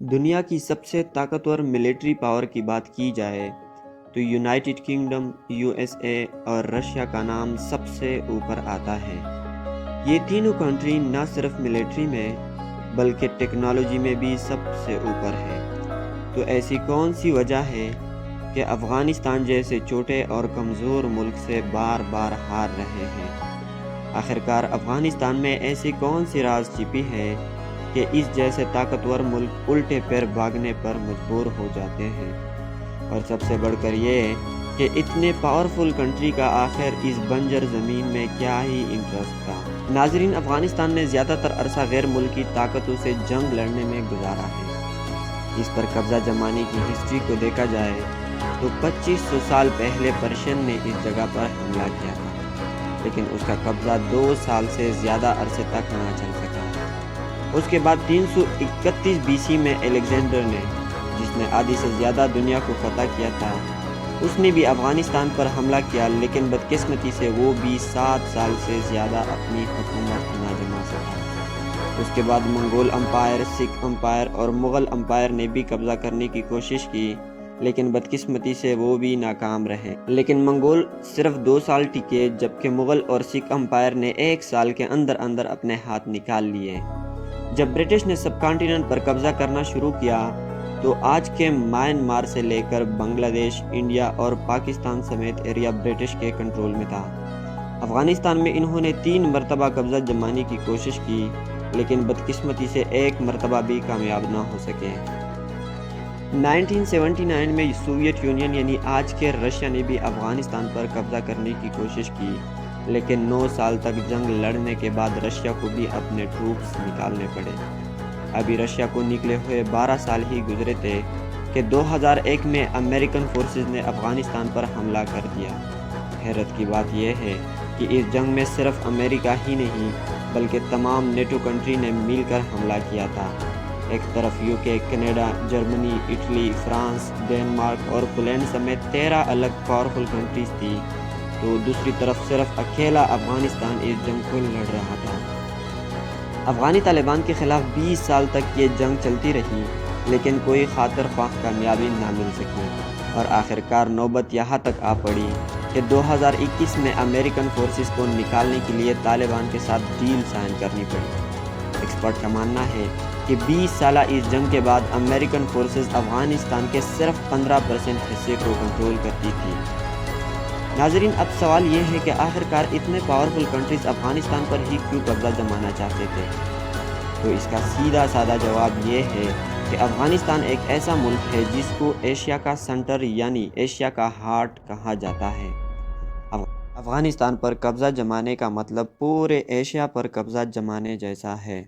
دنیا کی سب سے طاقتور ملٹری پاور کی بات کی جائے تو یونائٹڈ کنگڈم، USA اور رشیا کا نام سب سے اوپر آتا ہے۔ یہ تینوں کنٹری نہ صرف ملٹری میں بلکہ ٹیکنالوجی میں بھی سب سے اوپر ہے۔ تو ایسی کون سی وجہ ہے کہ افغانستان جیسے چھوٹے اور کمزور ملک سے بار بار ہار رہے ہیں؟ آخرکار افغانستان میں ایسی کون سی راز چھپی ہے کہ اس جیسے طاقتور ملک الٹے پیر بھاگنے پر مجبور ہو جاتے ہیں؟ اور سب سے بڑھ کر یہ کہ اتنے پاورفل کنٹری کا آخر اس بنجر زمین میں کیا ہی انٹرسٹ تھا؟ ناظرین، افغانستان نے زیادہ تر عرصہ غیر ملکی طاقتوں سے جنگ لڑنے میں گزارا ہے۔ اس پر قبضہ جمانے کی ہسٹری کو دیکھا جائے تو 2500 سال پہلے پرشین نے اس جگہ پر حملہ کیا تھا، لیکن اس کا قبضہ 2 سال سے زیادہ عرصے تک نہ چل سکا۔ اس کے بعد 331 BC میں الیگزینڈر نے، جس نے آدھی سے زیادہ دنیا کو فتح کیا تھا، اس نے بھی افغانستان پر حملہ کیا، لیکن بدقسمتی سے وہ بھی 7 سال سے زیادہ اپنی حکومت نہ جما سکا۔ اس کے بعد منگول امپائر، سکھ امپائر اور مغل امپائر نے بھی قبضہ کرنے کی کوشش کی، لیکن بدقسمتی سے وہ بھی ناکام رہے۔ لیکن منگول صرف 2 سال ٹکے، جبکہ مغل اور سکھ امپائر نے 1 سال کے اندر اندر اپنے ہاتھ نکال لیے۔ جب برٹش نے سب کانٹیننٹ پر قبضہ کرنا شروع کیا تو آج کے میانمار سے لے کر بنگلہ دیش، انڈیا اور پاکستان سمیت ایریا برٹش کے کنٹرول میں تھا۔ افغانستان میں انہوں نے 3 مرتبہ قبضہ جمانے کی کوشش کی، لیکن بدقسمتی سے 1 مرتبہ بھی کامیاب نہ ہو سکے۔ 1979 میں سوویت یونین یعنی آج کے رشیا نے بھی افغانستان پر قبضہ کرنے کی کوشش کی، لیکن 9 سال تک جنگ لڑنے کے بعد رشیا کو بھی اپنے ٹروپس نکالنے پڑے۔ ابھی رشیا کو نکلے ہوئے 12 سال ہی گزرے تھے کہ 2001 میں امریکن فورسز نے افغانستان پر حملہ کر دیا۔ حیرت کی بات یہ ہے کہ اس جنگ میں صرف امریکہ ہی نہیں بلکہ تمام نیٹو کنٹری نے مل کر حملہ کیا تھا۔ ایک طرف UK، Canada, Germany, Italy, France, Denmark اور پولینڈ سمیت 13 الگ پاورفل کنٹریز تھی، تو دوسری طرف صرف اکیلا افغانستان اس جنگ کو لڑ رہا تھا۔ افغانی طالبان کے خلاف 20 سال تک یہ جنگ چلتی رہی، لیکن کوئی خاطر خواہ کامیابی نہ مل سکی، اور آخرکار نوبت یہاں تک آ پڑی کہ 2021 میں امریکن فورسز کو نکالنے کے لیے طالبان کے ساتھ ڈیل سائن کرنی پڑی۔ ایکسپرٹ کا ماننا ہے کہ 20 سالہ اس جنگ کے بعد امریکن فورسز افغانستان کے صرف 15% حصے کو کنٹرول کرتی تھی۔ ناظرین، اب سوال یہ ہے کہ آخرکار اتنے پاورفل کنٹریز افغانستان پر ہی کیوں قبضہ جمانا چاہتے تھے؟ تو اس کا سیدھا سادہ جواب یہ ہے کہ افغانستان ایک ایسا ملک ہے جس کو ایشیا کا سنٹر یعنی ایشیا کا ہارٹ کہا جاتا ہے۔ افغانستان پر قبضہ جمانے کا مطلب پورے ایشیا پر قبضہ جمانے جیسا ہے۔